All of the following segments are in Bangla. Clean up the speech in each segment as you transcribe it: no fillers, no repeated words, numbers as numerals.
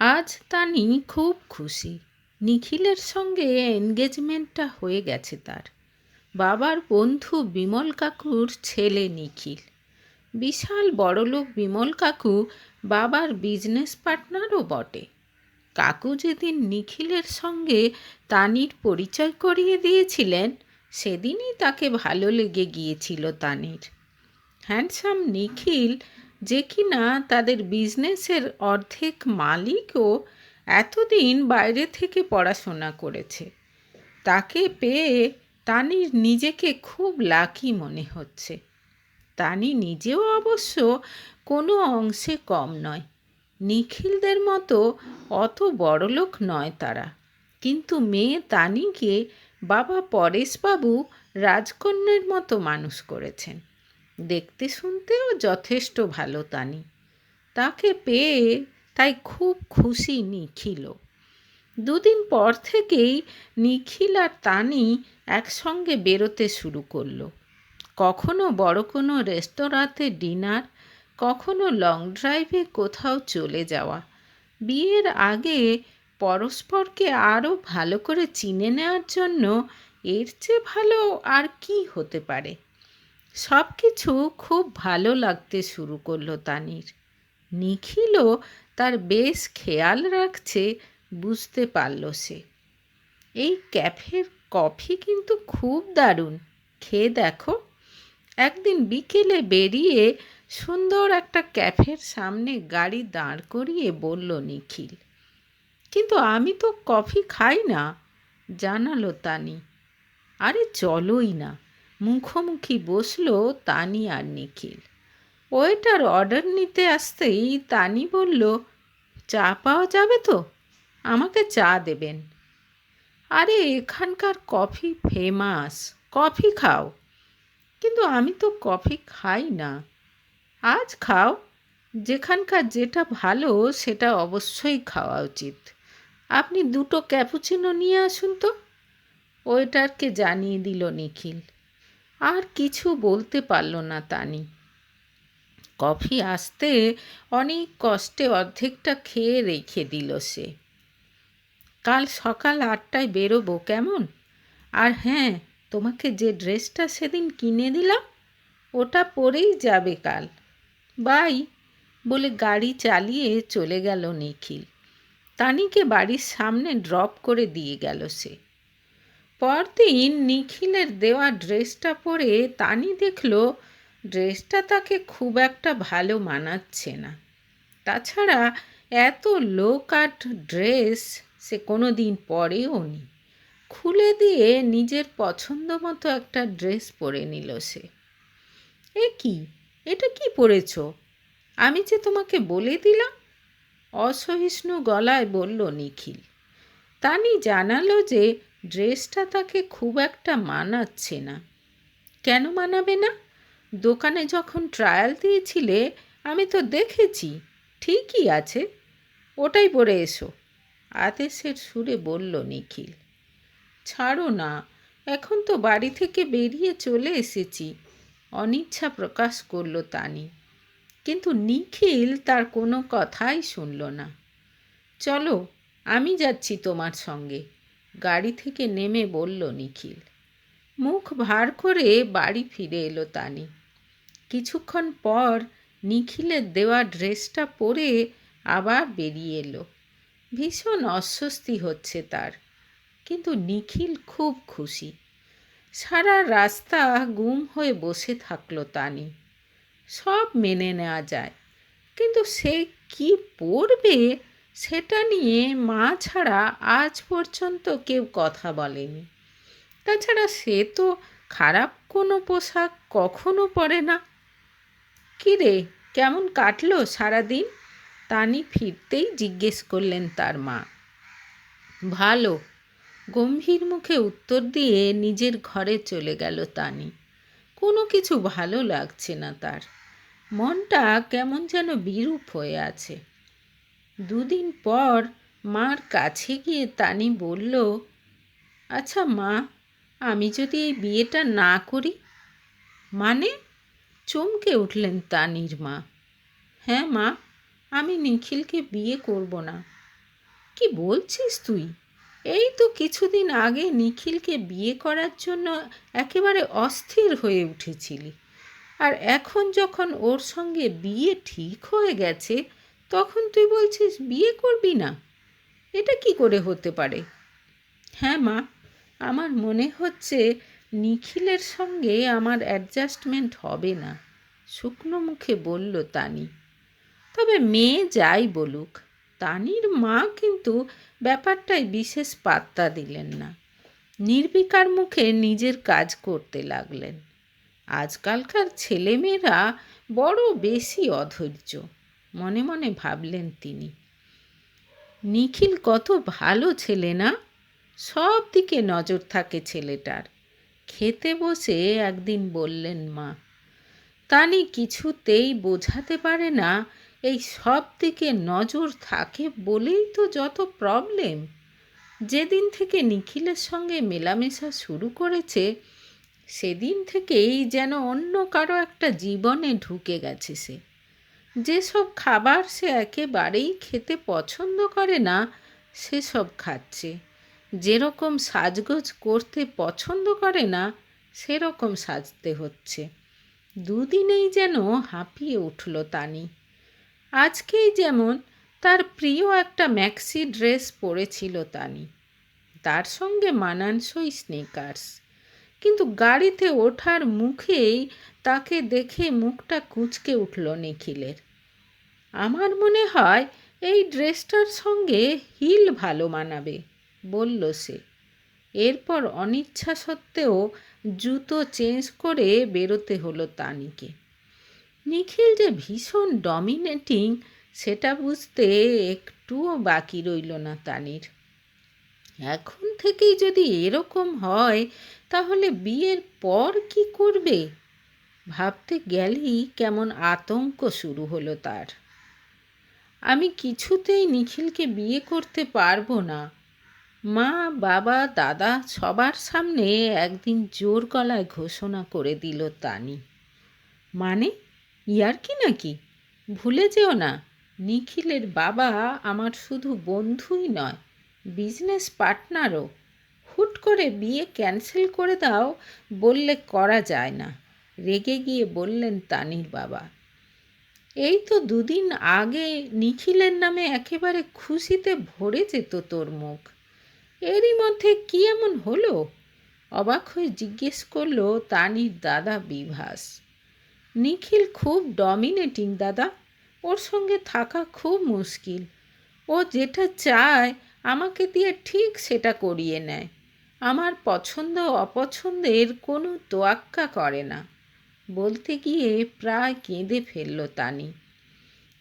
আজ তানি খুব খুশি। নিখিলের সঙ্গে এনগেজমেন্টটা হয়ে গেছে তার। বাবার বন্ধু বিমল কাকুর ছেলে নিখিল। বিশাল বড়লোক বিমল কাকু বাবার বিজনেস পার্টনারও বটে। কাকু যেদিন নিখিলের সঙ্গে তানির পরিচয় করিয়ে দিয়েছিলেন, সেদিনই তাকে ভালো লেগে গিয়েছিল তানির। হ্যান্ডসাম নিখিল, যে কিনা তাদের বিজনেসের অর্ধেক মালিকও, এতদিন বাইরে থেকে পড়াশোনা করেছে। তাকে পেয়ে তানির নিজেকে খুব লাকি মনে হচ্ছে। তানি নিজেও অবশ্য কোনো অংশে কম নয়। নিখিলদের মতো অত বড়লোক নয় তারা, কিন্তু মেয়ে তানিকে বাবা পরেশবাবু রাজকন্যার মতো মানুষ করেছেন। দেখতে শুনতেও যথেষ্ট ভালো তানি। তাকে পেয়ে তাই খুব খুশি নিখিলও। দুদিন পর থেকেই নিখিল আর তানি একসঙ্গে বেরোতে শুরু করলো। কখনো বড় কোনো রেস্তোরাঁতে ডিনার, কখনো লং ড্রাইভে কোথাও চলে যাওয়া। বিয়ের আগে পরস্পরকে আরও ভালো করে চিনে নেওয়ার জন্য এর চেয়ে ভালো আর কি হতে পারে। সব কিছু খুব ভালো লাগতে শুরু করলো তানির। নিখিলও তার বেশ খেয়াল রাখছে, বুঝতে পারল সে। এই ক্যাফের কফি কিন্তু খুব দারুণ, খেয়ে দেখো। একদিন বিকেলে বেরিয়ে সুন্দর একটা ক্যাফের সামনে গাড়ি দাঁড় করিয়ে বলল নিখিল। কিন্তু আমি তো কফি খাই না, জানালো তানি। আরে চলোই না। মুখোমুখি বসলো তানি আর নিখিল। ওয়েটার অর্ডার নিতে আসতেই তানি বলল, চা পাওয়া যাবে তো? আমাকে চা দেবেন। আরে এখানকার কফি ফেমাস, কফি খাও। কিন্তু আমি তো কফি খাই না। আজ খাও, যেখানকার যেটা ভালো সেটা অবশ্যই খাওয়া উচিত। আপনি দুটো ক্যাপুচিনো নিয়ে আসুন তো, ওয়েটারকে জানিয়ে দিল নিখিল। আর কিছু বলতে পারল না তানি। কফি আসতে অনেক কষ্টে অর্ধেকটা খেয়ে রেখে দিল সে। কাল সকাল 8টায় বেরোবো, কেমন? আর হ্যাঁ, তোমাকে যে ড্রেসটা সেদিন কিনে দিলাম, ওটা পরেই যাবে কাল। বাই, বলে গাড়ি চালিয়ে চলে গেল নিখিল। তানিকে বাড়ির সামনে ড্রপ করে দিয়ে গেল সে। পরদিন নিখিলের দেওয়া ড্রেসটা পরে তানি দেখল ড্রেসটা তাকে খুব একটা ভালো মানাচ্ছে না। তাছাড়া এত লো কাট ড্রেস সে কোনো দিন পরেও নি। খুলে দিয়ে নিজের পছন্দ মতো একটা ড্রেস পরে নিল সে। এ কি, এটা কি পরেছ? আমি যে তোমাকে বলে দিলাম, অসহিষ্ণু গলায় বলল নিখিল। তানি জানালো যে ড্রেসটা তাকে খুব একটা মানাচ্ছে না। কেন মানাবে না? দোকানে যখন ট্রায়াল দিয়েছিলে আমি তো দেখেছি, ঠিকই আছে। ওটাই পরে এসো, আদেশের সুরে বলল নিখিল। ছাড়ো না, এখন তো বাড়ি থেকে বেরিয়ে চলে এসেছি, অনিচ্ছা প্রকাশ করল তানি। কিন্তু নিখিল তার কোনো কথাই শুনল না। চলো, আমি যাচ্ছি তোমার সঙ্গে, গাড়ি থেকে নেমে বলল নিখিল। মুখ ভার করে বাড়ি ফিরে এলো তানি। কিছুক্ষণ পর নিখিলের দেওয়া ড্রেসটা পরে আবার বেরিয়ে এলো। ভীষণ অস্বস্তি হচ্ছে তার, কিন্তু নিখিল খুব খুশি। সারা রাস্তা গুম হয়ে বসে থাকলো তানি। সব মেনে নেওয়া যায়, কিন্তু সে কি পরবে সেটা নিয়ে মা ছাড়া আজ পর্যন্ত কেউ কথা বলেনি। তাছাড়া সে তো খারাপ কোনো পোশাক কখনো পরে না। কী রে, কেমন কাটলো সারাদিন? তানি ফিরতেই জিজ্ঞেস করলেন তার মা। ভালো, গম্ভীর মুখে উত্তর দিয়ে নিজের ঘরে চলে গেল তানি। কোনো কিছু ভালো লাগছে না তার। মনটা কেমন যেন বিরূপ হয়ে আছে। দুদিন পর মার কাছে গিয়ে তানি বলল, আচ্ছা মা, আমি যদি এই বিয়েটা না করি? মানে? চমকে উঠলেন তানির মা। হ্যাঁ মা, আমি নিখিলকে বিয়ে করব না। কি বলছিস তুই? এই তো কিছুদিন আগে নিখিলকে বিয়ে করার জন্য একেবারে অস্থির হয়ে উঠেছিলি, আর এখন যখন ওর সঙ্গে বিয়ে ঠিক হয়ে গেছে তখন তুই বলছিস বিয়ে করবি না? এটা কি করে হতে পারে? হ্যাঁ মা, আমার মনে হচ্ছে নিখিলের সঙ্গে আমার অ্যাডজাস্টমেন্ট হবে না, শুকনো মুখে বলল তানি। তবে মেয়ে যাই বলুক, তানির মা কিন্তু ব্যাপারটায় বিশেষ পাত্তা দিলেন না। নির্বিকার মুখে নিজের কাজ করতে লাগলেন। আজকালকার ছেলেমেয়েরা বড় বেশি অধৈর্য, মনে মনে ভাবলেন তিনি। নিখিল কত ভালো ছেলে না? সব দিকে নজর থাকে ছেলেটার। খেতে বসে একদিন বললেন মা। তানি কিছুতেই বোঝাতে পারে না এই সব দিকে নজর থাকে বলেই তো যত প্রবলেম। যেদিন থেকে নিখিলের সঙ্গে মেলামেশা শুরু করেছে সেদিন থেকেই যেন অন্য কারো একটা জীবনে ঢুকে গেছে সে। যেসব খাবার সে একেবারেই খেতে পছন্দ করে না সেসব খাচ্ছে, যেরকম সাজগোজ করতে পছন্দ করে না সেরকম সাজতে হচ্ছে। দুদিনেই যেন হাঁপিয়ে উঠল তানি। আজকেই যেমন তার প্রিয় একটা ম্যাক্সি ড্রেস পরেছিল তানি, তার সঙ্গে মানানসই স্নিকার্স, কিন্তু গাড়িতে ওঠার মুখেই তাকে দেখে মুখটা কুঁচকে উঠল নিখিলের। আমার মনে হয় এই ড্রেসটার সঙ্গে হিল ভালো মানাবে, বলল সে। এরপর অনিচ্ছা সত্ত্বেও জুতো চেঞ্জ করে বেরোতে হলো তানিকে। নিখিল যে ভীষণ ডমিনেটিং সেটা বুঝতে একটুও বাকি রইল না তানির। এখন থেকেই যদি এরকম হয় তাহলে বিয়ের পর কি করবে ভাবতে গেলেই কেমন আতঙ্ক শুরু হলো তার। আমি কিছুতেই নিখিলকে বিয়ে করতে পারবো না, মা, বাবা, দাদা সবার সামনে একদিন জোর গলায় ঘোষণা করে দিল তানি। মানে ইয়ার্কি নাকি? ভুলে যেও না, নিখিলের বাবা আমার শুধু বন্ধুই নয়, বিজনেস পার্টনারও। হুট করে বিয়ে ক্যান্সেল করে দাও বললে করা যায় না, রেগে গিয়ে বললেন তানির বাবা। এই তো দুদিন আগে নিখিলের নামে একেবারে খুশিতে ভরে যেত তোর মুখ, এরই মধ্যে কি এমন হলো? অবাক হয়ে জিজ্ঞেস করলো তানির দাদা বিভাস। নিখিল খুব ডমিনেটিং দাদা, ওর সঙ্গে থাকা খুব মুশকিল। ও যেটা চায় আমাকে দিয়ে ঠিক সেটা করিয়ে নেয়, আমার পছন্দ অপছন্দের কোনো তোয়াক্কা করে না, বলতে গিয়ে প্রায় কেঁদে ফেলল তানি।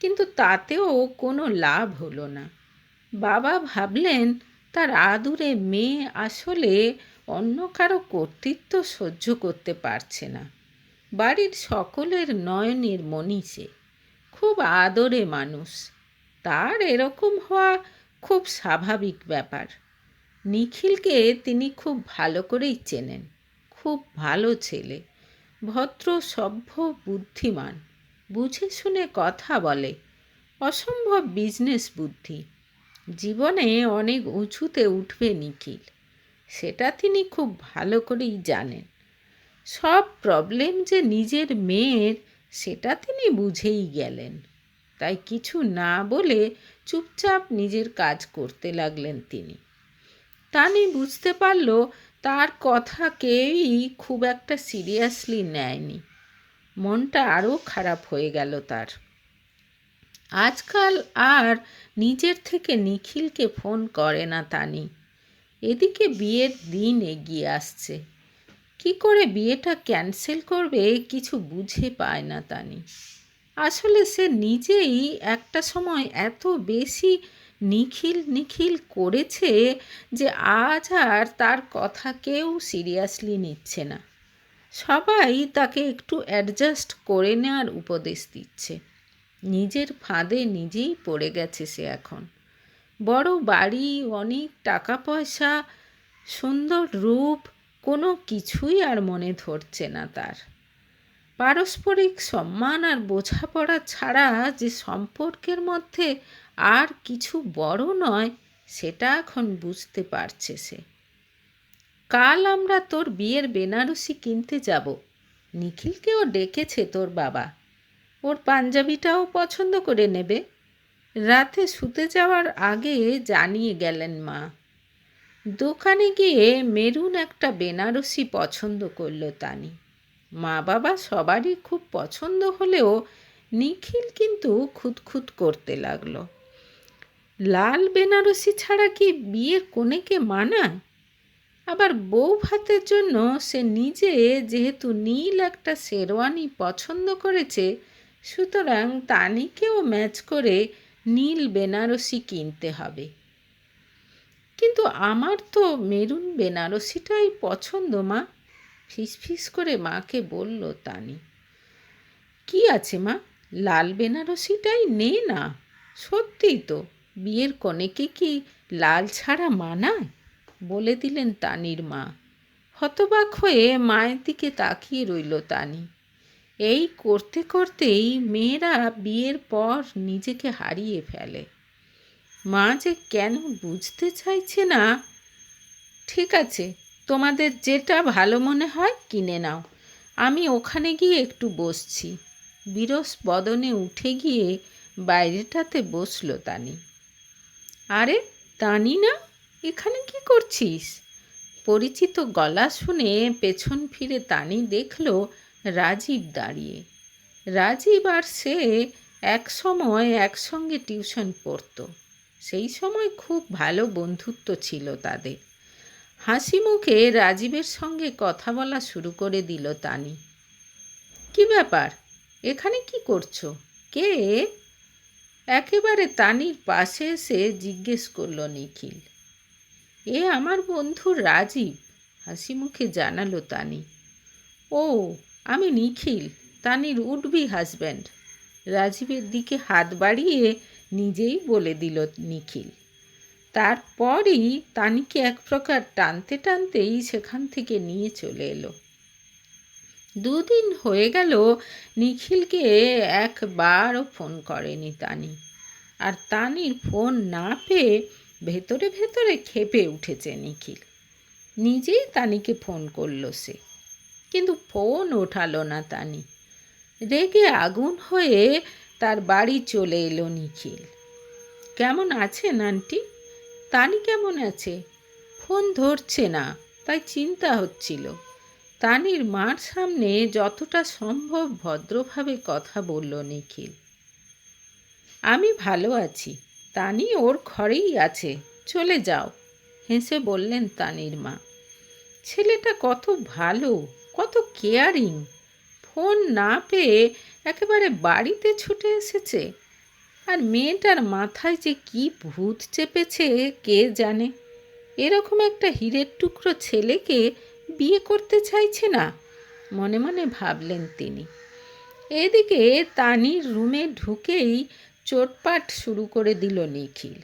কিন্তু তাতেও কোনো লাভ হলো না। বাবা ভাবলেন তার আদুরে মেয়ে আসলে অন্য কারো কর্তৃত্ব সহ্য করতে পারছে না। বাড়ির সকলের নয়নের মণি সে, খুব আদরে মানুষ, তার এরকম হওয়া খুব স্বাভাবিক ব্যাপার। নিখিলকে তিনি খুব ভালো করেই চেনেন, খুব ভালো ছেলে, ভদ্র, সভ্য, বুদ্ধিমান, বুঝে শুনে কথা বলে, অসম্ভব বিজনেস বুদ্ধি। জীবনে অনেক উঁচুতে উঠবে নিখিল, সেটা তিনি খুব ভালো করেই জানেন। সব প্রবলেম যে নিজের মেয়ের সেটা তিনি বুঝেই গেলেন। তাই কিছু না বলে চুপচাপ নিজের কাজ করতে লাগলেন তিনি। তানি বুঝতে পারল তার কথা কেউই খুব একটা সিরিয়াসলি নেয়নি। মনটা আরও খারাপ হয়ে গেল তার। আজকাল আর নিজের থেকে নিখিলকে ফোন করে না তানি। এদিকে বিয়ের দিন এগিয়ে আসছে, কি করে বিয়েটা ক্যান্সেল করবে কিছু বুঝে পায় না তানি। আসলে সে নিজেই একটা সময় এত বেশি নিখিল নিখিল করেছে যে আজ আর তার কথা কেউ সিরিয়াসলি নিচ্ছে না। সবাই তাকে একটু অ্যাডজাস্ট করে নেওয়ার উপদেশ দিচ্ছে। নিজের ফাঁদে নিজেই পড়ে গেছে সে এখন। বড় বাড়ি, অনেক টাকা পয়সা, সুন্দর রূপ, কোনো কিছুই আর মনে ধরছে না তার। পারস্পরিক সম্মান আর বোঝাপড়া ছাড়া যে সম্পর্কের মধ্যে আর কিছু বড় নয় সেটা এখন বুঝতে পারছে সে। কাল আমরা তোর বিয়ের বেনারসি কিনতে যাব। নিখিলকেও ডেকেছে তোর বাবা। ওর পাঞ্জাবিটাও পছন্দ করে নেবে। রাতে শুতে যাওয়ার আগে জানিয়ে গেলেন মা। দোকানে গিয়ে মেরুন একটা বেনারসি পছন্দ করলো তানি। মা বাবা সবারই খুব পছন্দ হলেও নিখিল কিন্তু খুঁতখুত করতে লাগলো। লাল বেনারসি ছাড়া কি বিয়ের কনেকে মানায়? আবার বউ ভাতের জন্য সে নিজে যেহেতু নীল একটা শেরওয়ানি পছন্দ করেছে, সুতরাং তানিকেও ম্যাচ করে নীল বেনারসি কিনতে হবে। কিন্তু আমার তো মেরুন বেনারসিটাই পছন্দ মা, ফিসফিস করে মাকে বলল তানি। কি আছে মা, লাল বেনারসিটাই নে না। সত্যিই তো, বিয়ের কনেকে কি লাল ছাড়া মানায়? বলে দিলেন তানির মা। হতবাক হয়ে মায়ের দিকে তাকিয়ে রইল তানি। এই করতে করতেই মেয়েরা বিয়ের পর নিজেকে হারিয়ে ফেলে। মা যে কেন বুঝতে চাইছে না। ঠিক আছে, তোমাদের যেটা ভালো মনে হয় কিনে নাও, আমি ওখানে গিয়ে একটু বসছি। বিরস বদনে উঠে গিয়ে বাইরেটাতে বসল তানি। আরে তানি না, এখানে কি করছিস? পরিচিত গলা শুনে পেছন ফিরে তানি দেখল রাজীব দাঁড়িয়ে। রাজীব আর সে এক সময় একসঙ্গে টিউশন পড়ত। সেই সময় খুব ভালো বন্ধুত্ব ছিল তাদের। হাসি মুখে রাজীবের সঙ্গে কথা বলা শুরু করে দিল তানি। কি ব্যাপার, এখানে কি করছো? কে? একেবারে তানির পাশে এসে জিজ্ঞেস করল নিখিল। এ আমার বন্ধু রাজীব, হাসি মুখে জানালো তানি। ও, আমি নিখিল, তানির উডবি হাজব্যান্ড। রাজীবের দিকে হাত বাড়িয়ে নিজেই বলে দিল নিখিল। তারপরই তানিকে এক প্রকার টানতে টানতেই সেখান থেকে নিয়ে চলে এলো। দুদিন হয়ে গেল নিখিলকে একবারও ফোন করেনি তানি। আর তানির ফোন না পেয়ে ভেতরে ভেতরে ক্ষেপে উঠেছে নিখিল। নিজেই তানিকে ফোন করলো সে, কিন্তু ফোন ওঠালো না তানি। রেগে আগুন হয়ে তার বাড়ি চলে এলো নিখিল। কেমন আছেন আন্টি? তানি কেমন আছে? ফোন ধরছে না, তাই চিন্তা হচ্ছিল। তানির মার সামনে যতটা সম্ভব ভদ্রভাবে কথা বলল নিখিল। আমি ভালো আছি, তানি ওর ঘরেই আছে, চলে যাও, হেসে বললেন তানির মা। ছেলেটা কত ভালো, কত কেয়ারিং। ফোন না পেয়ে একেবারে বাড়িতে ছুটে এসেছে। আর মেয়েটার মাথায় যে কি ভূত চেপেছে কে জানে। এরকম একটা হীরের টুকরো ছেলেকে বিয়ে করতে চাইছে না, মনে মনে ভাবলেন তিনি। এদিকে তানির রুমে ঢুকেই চোটপাট শুরু করে দিল নিখিল।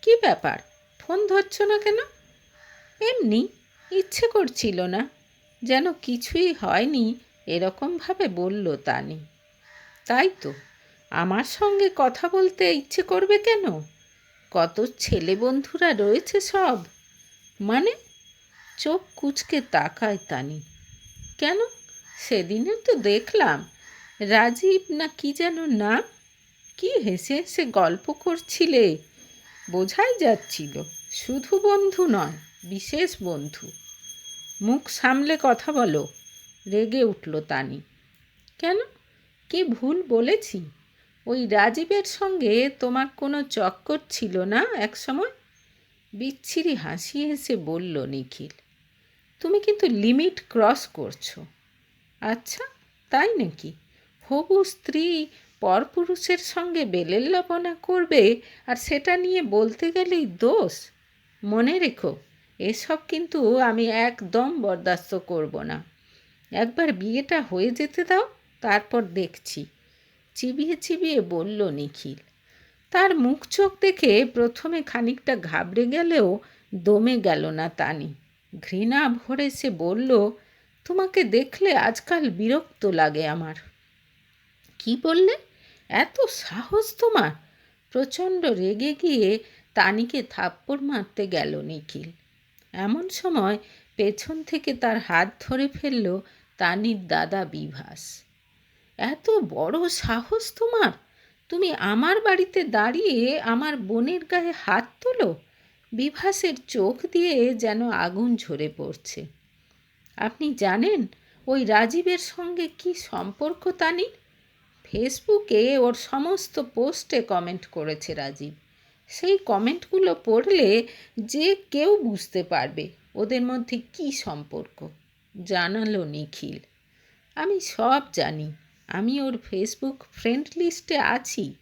কি ব্যাপার, ফোন ধরছ না কেন? এমনি, ইচ্ছে করছিল না, যেন কিছুই হয়নি এরকমভাবে বলল তানি। তাই তো, আমার সঙ্গে কথা বলতে ইচ্ছে করবে কেন? কত ছেলে বন্ধুরা রয়েছে সব। মানে? চোখ কুঁচকে তাকায় তানি। কেন, সেদিনে তো দেখলাম রাজীব না কি যেন নাম, কি হেসে হেসে গল্প করছিলে। বোঝাই যাচ্ছিল শুধু বন্ধু নয়, বিশেষ বন্ধু। মুখ সামলে কথা বলো, রেগে উঠল তানি। কেন, কি ভুল বলেছি? ওই রাজীবের সঙ্গে তোমার কোনো চক্কর ছিল না এক সময়? বিচ্ছিরি হাসি হেসে বলল নিখিল। তুমি কিন্তু লিমিট ক্রস করছো। আচ্ছা, তাই নাকি? হবু স্ত্রী পরপুরুষের সঙ্গে বেলেল্লাপনা করবে আর সেটা নিয়ে বলতে গেলেই দোষ? মনে রেখো, এসব কিন্তু আমি একদম বরদাস্ত করব না। একবার বিয়েটা হয়ে যেতে দাও, তারপর দেখছি, চিবিয়ে চিবিয়ে বলল নিখিল। তার মুখ চোখ দেখে প্রথমে খানিকটা ঘাবড়ে গেলেও দমে গেল না তানি। ঘৃণা ভরে সে বলল, তোমাকে দেখলে আজকাল বিরক্ত লাগে আমার। কি বললে? এত সাহস তোমার? প্রচণ্ড রেগে গিয়ে তানিকে থাপ্পড় মারতে গেল নিখিল। এমন সময় পেছন থেকে তার হাত ধরে ফেলল তানির দাদা বিভাস। এত বড় সাহস তোমার! তুমি আমার বাড়িতে দাঁড়িয়ে আমার বোনের গায়ে হাত তোলো! বিভাসের চোখ দিয়ে যেন আগুন ঝরে পড়ছে। আপনি জানেন ওই রাজীবের সঙ্গে কি সম্পর্ক তানির? ফেসবুকে ওর সমস্ত পোস্টে কমেন্ট করেছে রাজীব। সেই কমেন্টগুলো পড়লে যে কেউ বুঝতে পারবে ওদের মধ্যে কি সম্পর্ক, জানালো নিখিল। আমি সব জানি, আমি ওর ফেসবুক ফ্রেন্ড লিস্টে আছি।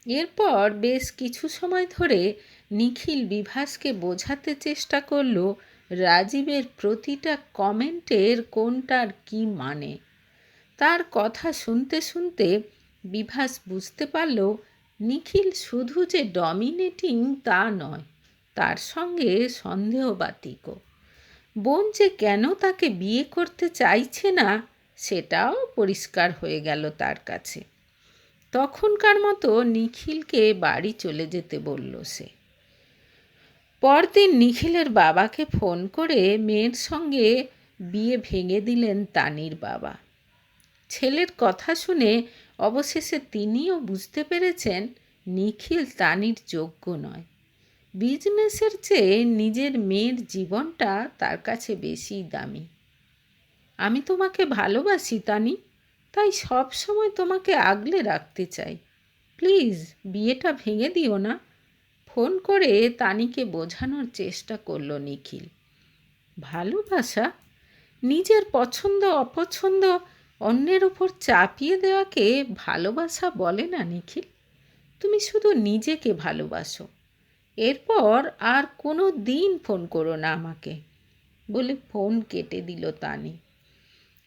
এরপর বেশ কিছু সময় ধরে নিখিল বিভাসকে বোঝাতে চেষ্টা করলো রাজীবের প্রতিটা কমেন্টের কোনটার কি মানে। তার কথা শুনতে শুনতে বিভাস বুঝতে পারল নিখিল শুধু যে ডমিনেটিং তা নয়, তার সঙ্গে সন্দেহবাতিকও। বোন যে কেন তাকে বিয়ে করতে চাইছে না সেটাও পরিষ্কার হয়ে গেল তার কাছে। তখনকার মতো নিখিলকে বাড়ি চলে যেতে বলল সে। পরদিন নিখিলের বাবাকে ফোন করে মেয়ের সঙ্গে বিয়ে ভেঙে দিলেন তানির বাবা। ছেলের কথা শুনে অবশেষে তিনিও বুঝতে পেরেছেন নিখিল তানির যোগ্য নয়। বিজনেসের চেয়ে নিজের মেয়ের জীবনটা তার কাছে বেশি দামি। আমি তোমাকে ভালোবাসি তানি, তাই সব সময় তোমাকে আগলে রাখতে চাই। প্লিজ বিয়েটা ভেঙে দিও না, ফোন করে তানিকে বোঝানোর চেষ্টা করল নিখিল। ভালোবাসা? নিজের পছন্দ অপছন্দ অন্যের ওপর চাপিয়ে দেওয়াকে ভালোবাসা বলে না নিখিল। তুমি শুধু নিজেকে ভালোবাসো। এরপর আর কোনো দিন ফোন করো না আমাকে, বলে ফোন কেটে দিল তানি।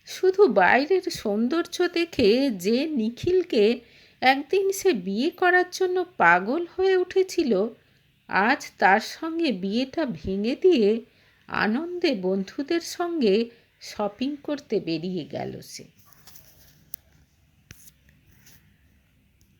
শুধু বাইরের সৌন্দর্য দেখে যে নিখিলকে একদিন সে বিয়ে করার জন্য পাগল হয়ে উঠেছিল, আজ তার সঙ্গে বিয়েটা ভেঙে দিয়ে আনন্দে বন্ধুদের সঙ্গে শপিং করতে বেরিয়ে গেল সে।